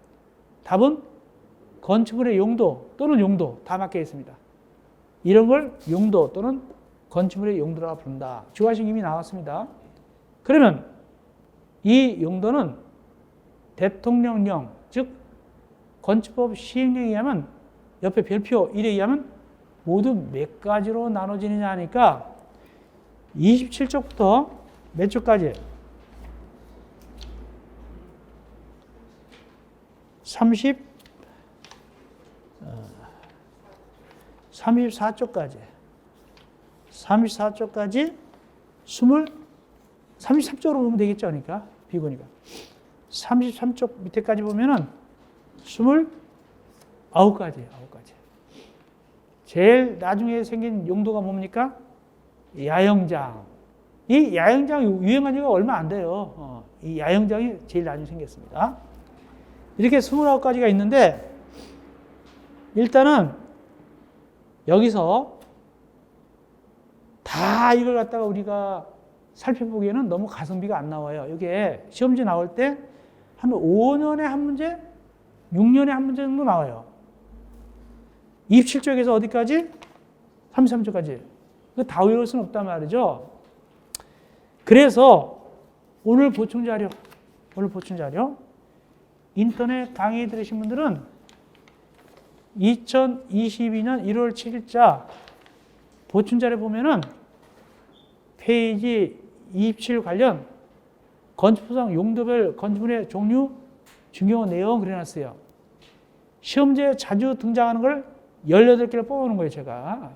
답은 건축물의 용도 또는 용도 다 맞게 있습니다. 이런 걸 용도 또는 건축물의 용도라고 부른다. 주관식 이미 나왔습니다. 그러면 이 용도는 대통령령, 즉 건축법 시행령에 의하면 옆에 별표 1에 의하면 모두 몇 가지로 나눠지느냐 하니까 27쪽부터 몇 쪽까지? 34쪽까지 33쪽으로 보면 되겠죠. 그러니까 비고니까 33쪽 밑에까지 보면은 29가지. 제일 나중에 생긴 용도가 뭡니까? 야영장. 이 야영장 유행한 지가 얼마 안 돼요. 이 야영장이 제일 나중에 생겼습니다. 이렇게 29가지가 있는데 일단은 여기서 다 이걸 갖다가 우리가 살펴보기에는 너무 가성비가 안 나와요. 이게 시험지 나올 때 한 5년에 한 문제, 6년에 한 문제 정도 나와요. 27쪽에서 어디까지? 33쪽까지. 그거 다 외울 수는 없단 말이죠. 그래서 오늘 보충 자료, 인터넷 강의 들으신 분들은 2022년 1월 7일자 보충 자료 보면은 페이지 27 관련 건축법상 용도별 건축물의 종류, 중요 내용 그려놨어요. 시험지에 자주 등장하는 걸 18개를 뽑아오는 거예요, 제가.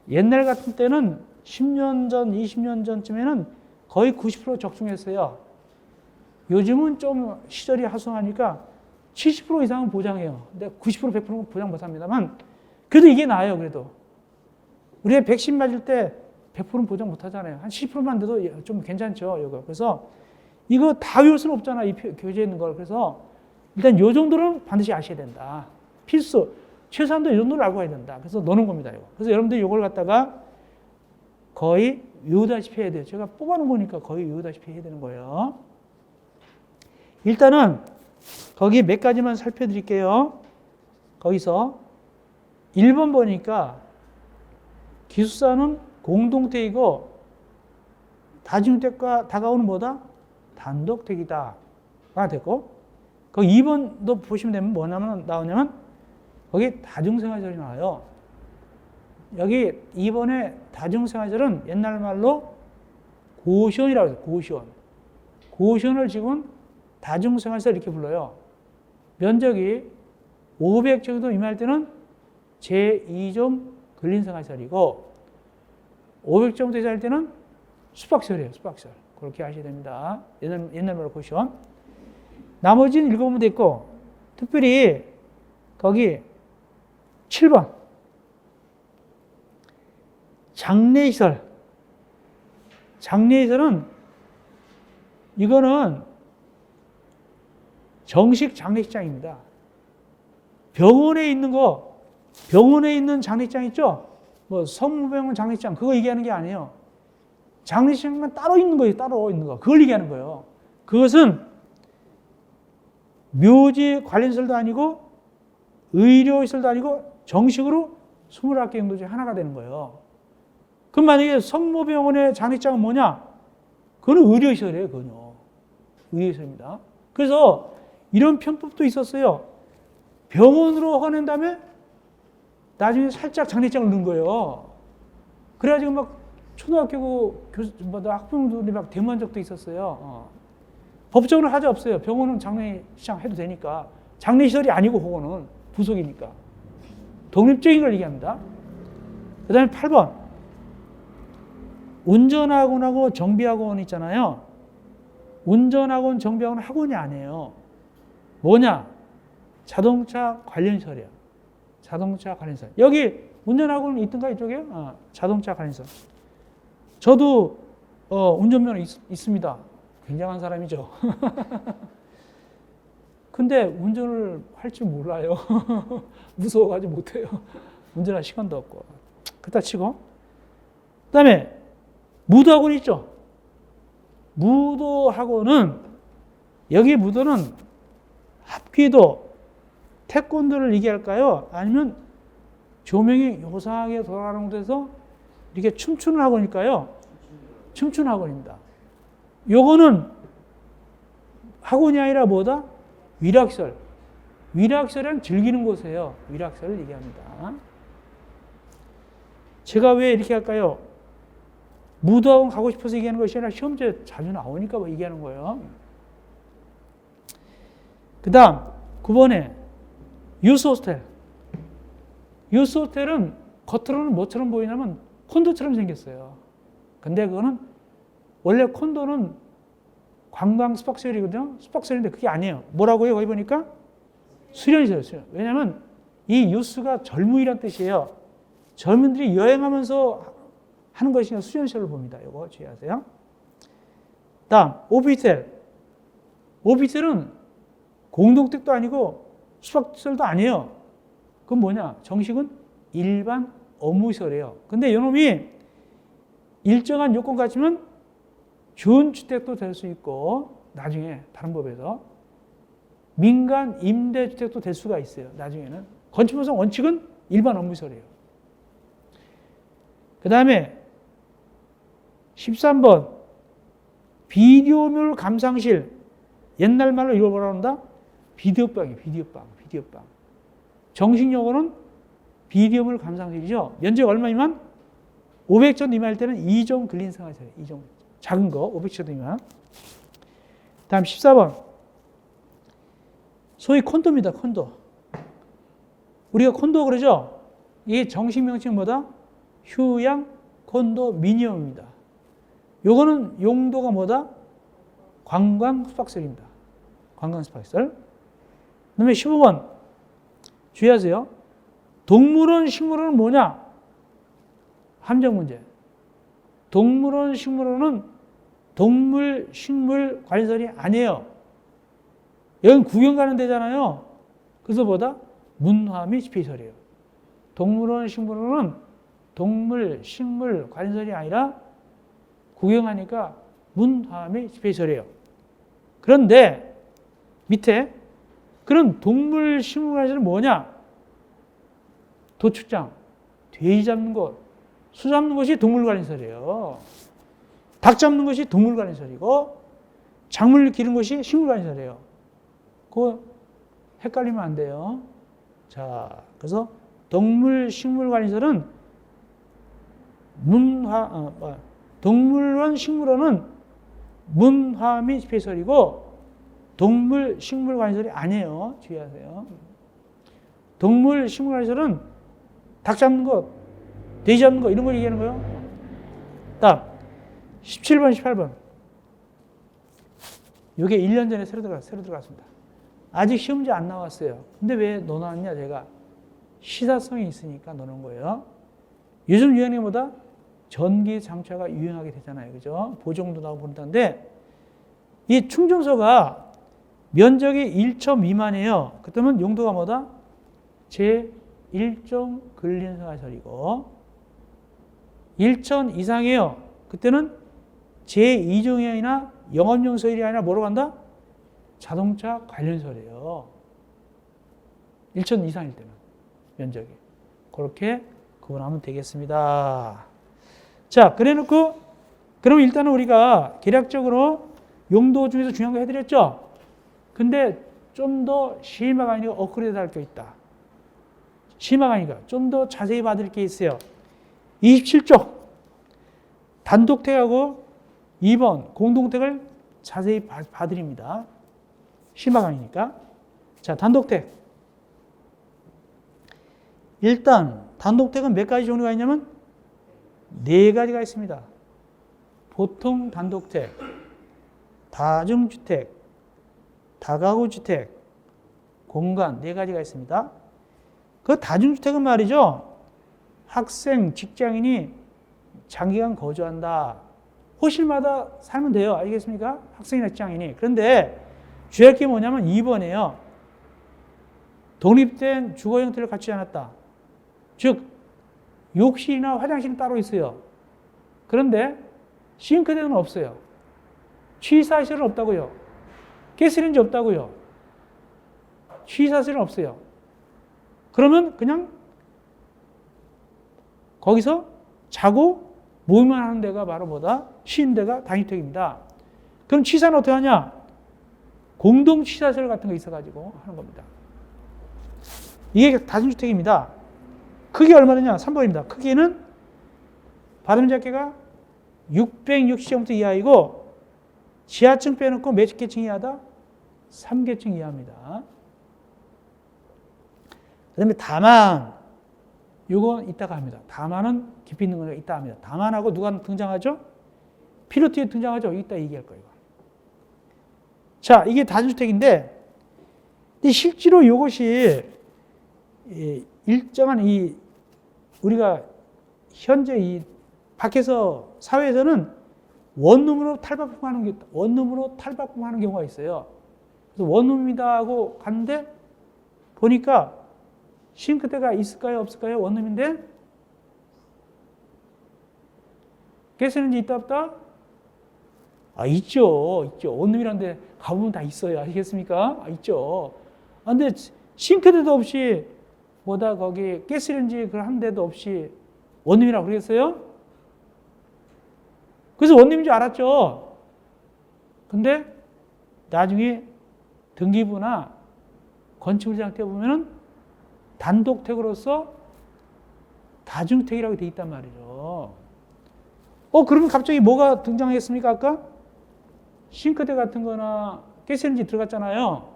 옛날 같은 때는 10년 전, 20년 전쯤에는 거의 90% 적중했어요. 요즘은 좀 시절이 하수하니까 70% 이상은 보장해요. 근데 90%, 100%는 보장 못 합니다만, 그래도 이게 나아요, 그래도. 우리가 백신 맞을 때 100%는 보장 못 하잖아요. 한 70%만 돼도 좀 괜찮죠, 이거. 그래서 이거 다 외울 수는 없잖아, 이 교재에 있는 걸. 그래서 일단 요 정도는 반드시 아셔야 된다. 필수. 최소한도 이 정도를 알고 가야 된다. 그래서 노는 겁니다, 이거. 그래서 여러분들이 이걸 갖다가 거의 외우다시피 해야 돼요. 제가 뽑아놓은 거니까 거의 외우다시피 해야 되는 거예요. 일단은 거기 몇 가지만 살펴드릴게요. 거기서 1번 보니까 기숙사는 공동택이고 다중택과 다가오는 뭐다? 단독택이다가 되고, 거기 2번도 보시면 되면 뭐냐면 나오냐면 거기 다중생활절이 나와요. 여기 2번에 다중생활절은 옛날 말로 고시원이라고 해요. 고시원. 고시원을 지금 다중생활절 이렇게 불러요. 면적이 500 정도 임할 때는 제2종 근린생활시설이고 500 정도 이상일 때는 숙박시설이에요. 숙박시설. 그렇게 하셔야 됩니다. 옛날 말로 고시원. 나머지는 읽어보면 됐고, 특별히 거기 7번 장례시설. 장례시설은 이거는 정식 장례식장입니다. 병원에 있는 거, 병원에 있는 장례식장 있죠? 뭐 성모병원 장례식장 그거 얘기하는 게 아니에요. 장례식장만 따로 있는 거예요. 따로 있는 거. 그걸 얘기하는 거예요. 그것은 묘지 관련시설도 아니고 의료시설도 아니고 정식으로 21개 정도 중에 하나가 되는 거예요. 그럼 만약에 성모병원의 장례식장은 뭐냐? 그건 의료시설이에요. 그건요. 의료시설입니다. 그래서 이런 편법도 있었어요. 병원으로 허낸 다음에 나중에 살짝 장례식장을 넣은 거예요. 그래가지고 막 초등학교 학부모들이 막 데모한 적도 있었어요. 법적으로 하자 없어요. 병원은 장례식장 해도 되니까. 장례시설이 아니고 그거는 부속이니까. 독립적인 걸 얘기합니다. 그 다음에 8번. 운전학원하고 정비학원 있잖아요. 운전학원, 정비학원 학원이 아니에요. 뭐냐? 자동차 관련시설이에요. 자동차 관련시설. 여기 운전학원 있던가 이쪽에? 자동차 관련시설. 저도 운전면허 있습니다. 굉장한 사람이죠. 근데 운전을 할 줄 몰라요. 무서워가지고 못해요. 운전할 시간도 없고. 그렇다 치고. 그 다음에 무도학원 있죠. 무도학원은 여기 무도는 합기도, 태권도를 얘기할까요? 아니면 조명이 요상하게 돌아가는 곳에서 이렇게 춤추는 학원일까요? 춤추는 학원입니다. 요거는 학원이 아니라 뭐다? 위락시설. 위락시설은 즐기는 곳이에요. 위락시설을 얘기합니다. 제가 왜 이렇게 할까요? 무도학원 가고 싶어서 얘기하는 것이 아니라 시험지에 자주 나오니까 뭐 얘기하는 거예요. 그 다음 9번에 유스호스텔. 유스호스텔은 겉으로는 뭐처럼 보이냐면 콘도처럼 생겼어요. 근데 그거는 원래 콘도는 관광 숙박시설이거든요. 숙박시설인데 그게 아니에요. 뭐라고요? 거기 보니까 수련시설이에요. 수련. 왜냐하면 이 유스가 젊은이란 뜻이에요. 젊은들이 여행하면서 하는 것이 수전시설로 봅니다. 이거 주의하세요. 다음, 오피스텔. 오피스텔은 공동택도 아니고 수박시설도 아니에요. 그건 뭐냐? 정식은 일반 업무시설이에요. 근데 이놈이 일정한 요건 갖추면 준주택도 될 수 있고 나중에 다른 법에서 민간 임대주택도 될 수가 있어요. 나중에는. 건축법상 원칙은 일반 업무시설이에요. 그 다음에 13번 비디오물 감상실. 옛날 말로 이걸 뭐라 한다? 비디오방이에요. 비디오방. 정식 용어는 비디오물 감상실이죠. 면적 얼마이면 500제곱 미만일 때는 2종 근린생활시설. 2종. 작은 거 500제곱 미만. 다음 14번 소위 콘도입니다. 콘도. 우리가 콘도 그러죠? 이게 정식 명칭은 뭐다? 휴양 콘도미니엄입니다. 요거는 용도가 뭐다? 관광 숙박시설입니다. 관광 숙박시설. 그 다음에 15번 주의하세요. 동물원, 식물원은 뭐냐? 함정 문제. 동물원, 식물원은 동물, 식물 관리설이 아니에요. 여긴 구경 가는 데잖아요. 그래서 뭐다? 문화 및 집회시설이에요. 동물원, 식물원은 동물, 식물 관리설이 아니라 구경하니까 문화 및 집회시설이에요. 그런데 밑에 그런 동물, 식물 관리설은 뭐냐? 도축장, 돼지 잡는 곳, 수 잡는 것이 동물관리설이에요. 닭 잡는 것이 동물관리설이고 작물 기른 것이 식물관리설이에요. 그거 헷갈리면 안 돼요. 자, 그래서 동물, 식물관리설은 동물원, 식물원은 문화 및 집회시설이고 동물, 식물관리설이 아니에요. 주의하세요. 동물, 식물관리설은 닭 잡는 것, 돼지 잡는 것 이런 걸 얘기하는 거예요. 다음 17번, 18번. 이게 1년 전에 새로 들어갔습니다. 아직 시험 문제 안 나왔어요. 근데 왜 넣어놨냐? 제가 시사성이 있으니까 넣어놓은 거예요. 요즘 유행이 뭐다? 전기 장차가 유행하게 되잖아요. 그죠? 보정도 나오고 그런다는데 이 충전소가 면적이 1천 미만이에요. 그때는 용도가 뭐다? 제1종 근린생활시설이고 1천 이상이에요. 그때는 제2종이 아니라 영업용 시설이 아니라 뭐로 간다? 자동차 관련 시설이에요. 1천 이상일 때는 면적이. 그렇게 구분하면 되겠습니다. 자, 그래 놓고 그럼 일단은 우리가 계략적으로 용도 중에서 중요한 거 해드렸죠? 근데 좀 더 심화가 아니라 업그레이드 할 게 있다. 심화가 아니라 좀 더 자세히 받을 게 있어요. 27쪽 단독택하고 2번 공동택을 자세히 봐드립니다. 심화 강의니까. 자, 단독택. 일단 단독택은 몇 가지 종류가 있냐면 4가지가 있습니다. 보통 단독택, 다중주택, 다가구주택, 공간 4가지가 있습니다. 그 다중주택은 말이죠. 학생, 직장인이 장기간 거주한다. 호실마다 살면 돼요. 알겠습니까? 학생이나 직장인이. 그런데 주의할 게 뭐냐면 2번이에요. 독립된 주거 형태를 갖추지 않았다. 즉 욕실이나 화장실은 따로 있어요. 그런데 싱크대는 없어요. 취사시설은 없다고요. 가스레인지 없다고요. 취사시설은 없어요. 그러면 그냥 거기서 자고 모임만 하는 데가 바로 뭐다? 쉬는 데가 단위택입니다. 그럼 취사는 어떻게 하냐? 공동 취사시설 같은 거 있어가지고 하는 겁니다. 이게 다중주택입니다. 크기 얼마냐? 3번입니다. 크기는 받음잡기가 660제곱미터 이하이고 지하층 빼놓고 몇 개층 이하다? 3개층 이하입니다. 그 다음에 다만, 이거 이따가 합니다. 다만은 깊이 있는 거니까 이따 합니다. 다만하고 누가 등장하죠? 필요티에 등장하죠? 이따 얘기할 거예요. 자, 이게 다중주택인데, 실제로 이것이 일정한 우리가 현재 이 밖에서 사회에서는 원룸으로 탈바꿈하는 경우가 있어요. 그래서 원룸이다 하고 갔는데 보니까 싱크대가 있을까요? 없을까요? 원룸인데 가스레인지 있다 없다? 있죠. 원룸이라는 데 가보면 다 있어요. 아시겠습니까? 있죠. 근데 싱크대도 없이 거기 가스레인지 한 데도 없이 원룸이라고 그러겠어요? 그래서 원룸인 줄 알았죠. 근데 나중에 등기부나 건축물장 때 보면은 단독택으로서 다중택이라고 돼 있단 말이죠. 그러면 갑자기 뭐가 등장했습니까? 아까? 싱크대 같은 거나 가스레인지 들어갔잖아요.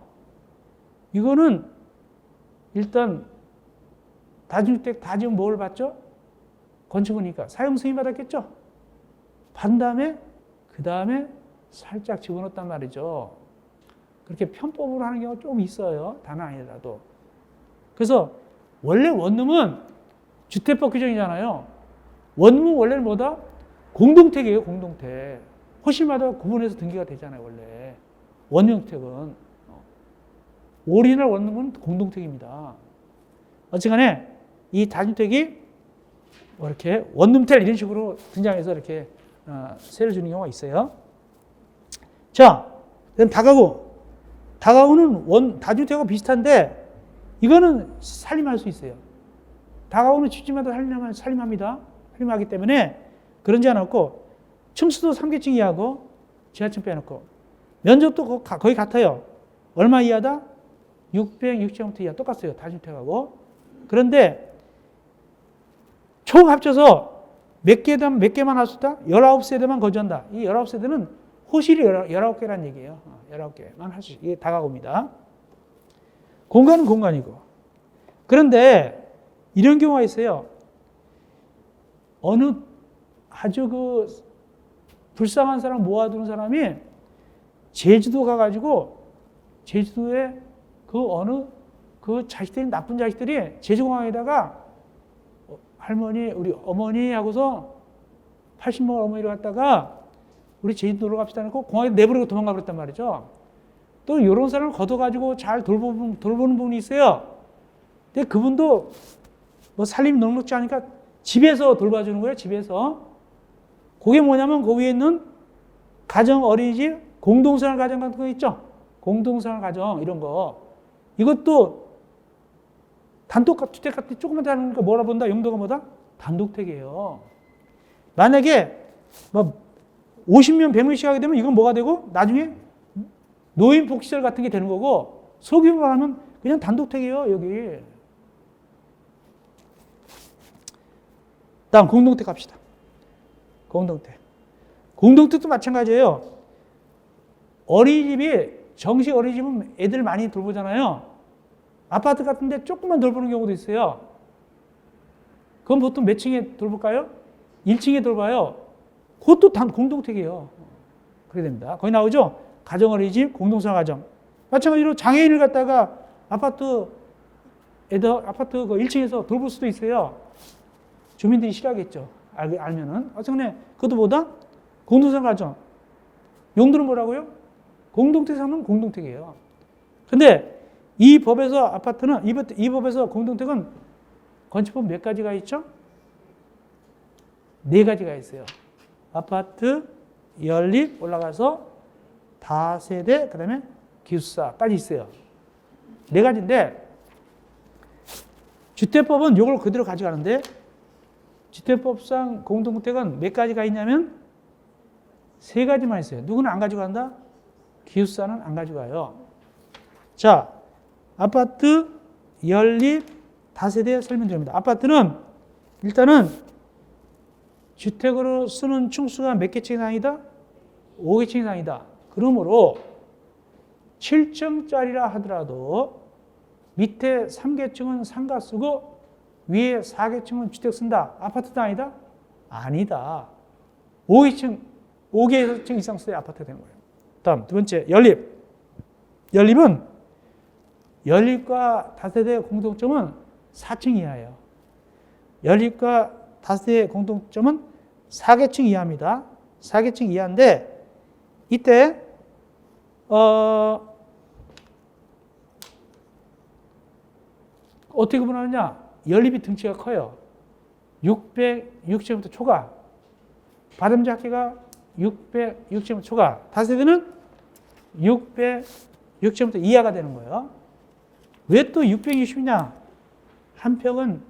이거는 일단 다중주택 다 지금 뭘 받죠? 건축이니까 사용 승인 받았겠죠? 받은 다음에 그 다음에 살짝 집어넣었단 말이죠. 그렇게 편법으로 하는 경우가 좀 있어요. 다는 아니더라도. 그래서 원래 원룸은 주택법 규정이잖아요. 원룸은 원래는 뭐다? 공동택이에요. 공동택. 호실마다 구분해서 등기가 되잖아요. 원래. 원형택은. 오리지널 원룸은 공동택입니다. 어쨌간에 이 다중택이 이렇게 원룸택 이런 식으로 등장해서 이렇게 세를 주는 경우가 있어요. 자, 그럼 다가구. 다가구는 다중택하고 비슷한데 이거는 살림할 수 있어요. 다가구는 집집마다 살림합니다. 살림하기 때문에 그런지 않았고 층수도 3계층 이하고 지하층 빼놓고 면적도 거의 같아요. 얼마 이하다? 660제곱미터 이하 똑같아요. 다중택하고. 그런데 총 합쳐서 몇 개만 할 수 있다? 19세대만 거주한다. 이 19세대는 호실이 19개라는 얘기예요. 19개만 할 수 있어요. 이게 다가구입니다. 공간은 공간이고. 그런데 이런 경우가 있어요. 어느 아주 불쌍한 사람 모아두는 사람이 제주도 가가지고 제주도에 자식들이 나쁜 자식들이 제주공항에다가 할머니 우리 어머니 하고서 80먹은 어머니를 갖다가 우리 제주도 놀러 갑시다 해놓고 공항에 내버리고 도망가 버렸단 말이죠. 또 이런 사람을 걷어가지고 잘 돌보는 분이 있어요. 근데 그분도 살림이 넉넉지 않으니까 집에서 돌봐주는 거예요. 집에서. 그게 뭐냐면 그 위에 있는 가정 어린이집 공동생활 가정 같은 거 있죠. 공동생활 가정 이런 거. 이것도 단독주택 같은 조그만 데 하는 거 뭐라 본다? 용도가 뭐다? 단독택이에요. 만약에 50명, 100명씩 하게 되면 이건 뭐가 되고 나중에 노인복지시설 같은 게 되는 거고 소규모로 하면 그냥 단독택이에요. 여기. 다음 공동택 갑시다. 공동택. 공동택도 마찬가지예요. 어린이집이 정식 어린이집은 애들 많이 돌보잖아요. 아파트 같은데 조금만 돌보는 경우도 있어요. 그건 보통 몇 층에 돌볼까요? 1층에 돌봐요. 그것도 공동택이에요. 그렇게 됩니다. 거기 나오죠? 가정어린이집, 공동생활 가정. 마찬가지로 장애인을 갖다가 아파트 그 1층에서 돌볼 수도 있어요. 주민들이 싫어하겠죠. 알면은. 어쨌든 그것도 뭐다? 공동생활 가정. 용도는 뭐라고요? 공동택 사면 공동택이에요. 근데 이 법에서 아파트는, 이 법에서 공동택은 건축법 몇 가지가 있죠? 4가지가 있어요. 아파트, 연립, 올라가서 다세대, 그 다음에 기숙사까지 있어요. 4가지인데, 주택법은 이걸 그대로 가져가는데, 주택법상 공동택은 몇 가지가 있냐면, 3가지만 있어요. 누구는 안 가져간다? 기숙사는 안 가져가요. 자, 아파트, 연립, 다세대 설명드립니다. 아파트는 일단은 주택으로 쓰는 층수가 몇 개층 이상이다? 5개층 이상이다. 그러므로 7층짜리라 하더라도 밑에 3계층은 상가 쓰고 위에 4계층은 주택 쓴다. 아파트도 아니다? 아니다. 5계층 이상 써야 아파트가 되는 거예요. 다음 두 번째, 연립. 연립은 연립과 다세대의 공통점은 4층 이하예요. 연립과 다세대의 공통점은 4계층 이하입니다. 4계층 이하인데 이때 어떻게 구분하느냐? 연립이 등치가 커요. 600제곱미터 초과. 바람잡기가 600제곱미터 초과. 다세대는 600제곱미터 이하가 되는 거예요. 왜 또 660이냐? 한 평은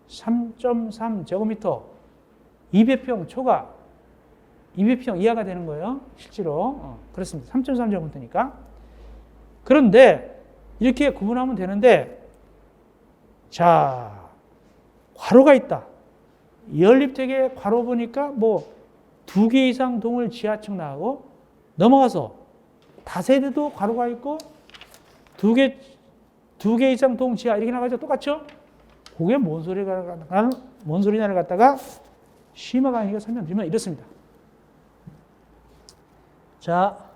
3.3제곱미터, 200평 초과, 200평 이하가 되는 거예요. 실제로. 그렇습니다. 3.3제곱미터니까. 그런데 이렇게 구분하면 되는데 자, 괄호가 있다. 연립택에 괄호 보니까 뭐 2개 이상 동을 지하층 나가고 넘어가서 다세대도 괄호가 있고 2개 이상 동 지하 이렇게 나가죠. 똑같죠? 그게 뭔 소리냐를 갖다가 심화 강의가 설명드리면 이렇습니다. 자,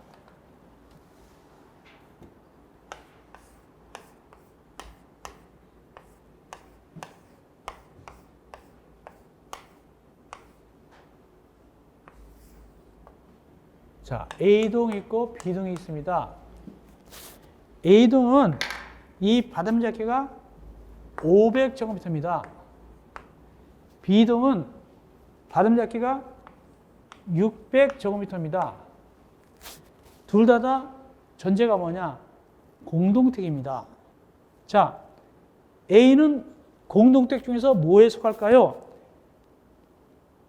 A동이 있고 B동이 있습니다. A동은 이 바람잡기가 500제곱미터입니다. B동은 바람잡기가 600제곱미터입니다. 둘 다 전제가 뭐냐? 공동택입니다. 자, A는 공동택 중에서 뭐에 속할까요?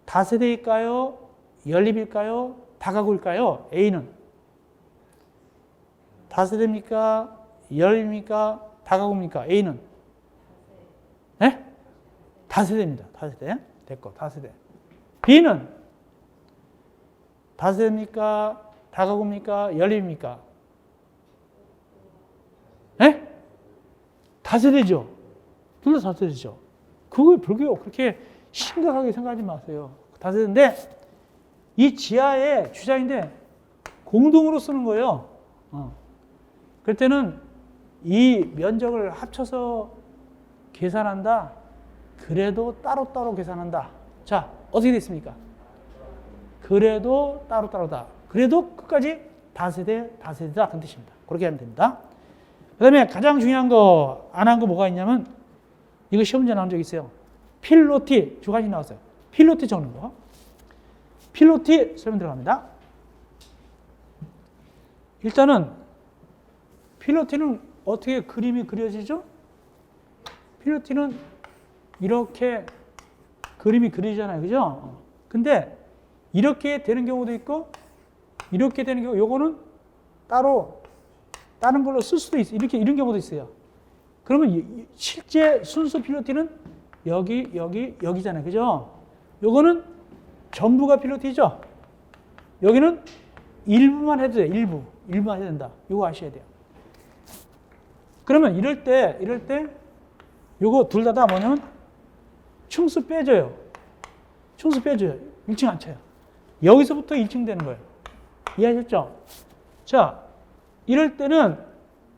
다세대일까요? 연립일까요? 다가구일까요? A는 다세대입니까? 연립입니까? 다가구입니까? A는 네? 다세대입니다. 다세대. 됐고 다세대. B는 다세대입니까? 다가구입니까? 연립입니까? 네? 다세대죠. 둘 다 다세대죠. 그걸 그렇게 심각하게 생각하지 마세요. 다세대인데 이 지하의 주장인데 공동으로 쓰는 거예요. 그럴 때는 이 면적을 합쳐서 계산한다. 그래도 따로따로 계산한다. 자, 어떻게 됐습니까? 그래도 따로따로다. 그래도 끝까지 다세대다. 그런 뜻입니다. 그렇게 하면 됩니다. 그 다음에 가장 중요한 거, 안 한 거 뭐가 있냐면 이거 시험 문제 나온 적 있어요. 필로티 두 가지 나왔어요. 필로티 적는 거. 필로티 설명 들어갑니다. 일단은 필로티는 어떻게 그림이 그려지죠? 필로티는 이렇게 그림이 그리잖아요. 그죠? 근데 이렇게 되는 경우도 있고 이렇게 되는 경우 요거는 따로 다른 걸로 쓸 수도 있어요. 이런 경우도 있어요. 그러면 실제 순수 필로티는 여기잖아요. 그죠? 요거는 전부가 필로티죠. 여기는 일부만 해도 돼요. 일부만 해도 된다. 이거 아셔야 돼요. 그러면 이럴 때 요거 둘 다 뭐냐면 충수 빼줘요. 1층 안 쳐요. 여기서부터 1층 되는 거예요. 이해하셨죠? 자, 이럴 때는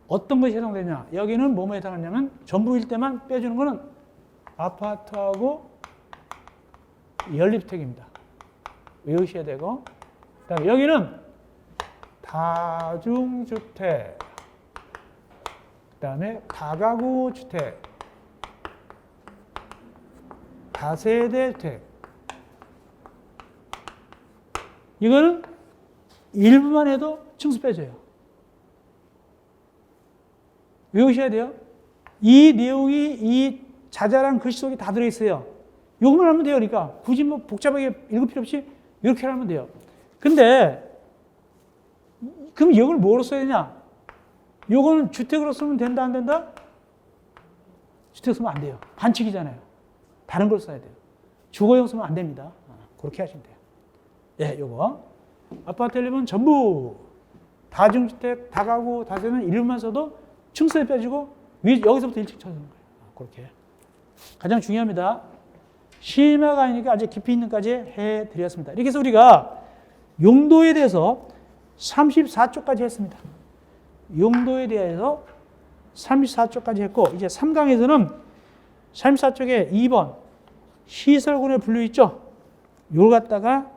어떤 것이 해당되냐? 여기는 뭐뭐 해당하냐면 전부일 때만 빼주는 거는 아파트하고 연립택입니다. 외우셔야 되고, 그다음에 여기는 다중주택, 그다음에 다가구 주택, 다세대 주택. 이거는 일부만 해도 층수 빼줘요. 외우셔야 돼요. 이 내용이 이 자잘한 글씨 속에 다 들어있어요. 이것만 하면 돼요. 그러니까 굳이 뭐 복잡하게 읽을 필요 없이 이렇게 하면 돼요. 근데 그럼 이걸 뭐로 써야 되냐? 이거는 주택으로 쓰면 된다 안 된다? 주택 쓰면 안 돼요. 반칙이잖아요. 다른 걸 써야 돼요. 주거용 쓰면 안 됩니다. 그렇게 하시면 돼요. 네, 요거 아파트 연립은 전부 다중주택, 다가구, 다세대는 이름만 써도 층수에 빼주고 여기서부터 1층 쳐주는 거예요. 그렇게 가장 중요합니다. 심화가 아니니까 아주 깊이 있는 까지 해드렸습니다. 이렇게 해서 우리가 용도에 대해서 34쪽까지 했습니다. 용도에 대해서 34쪽까지 했고 이제 3강에서는 34쪽에 2번 시설군의 분류 있죠. 요걸 갖다가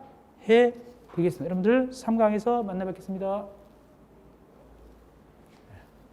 해 되겠습니다. 여러분들 3강에서 만나 뵙겠습니다.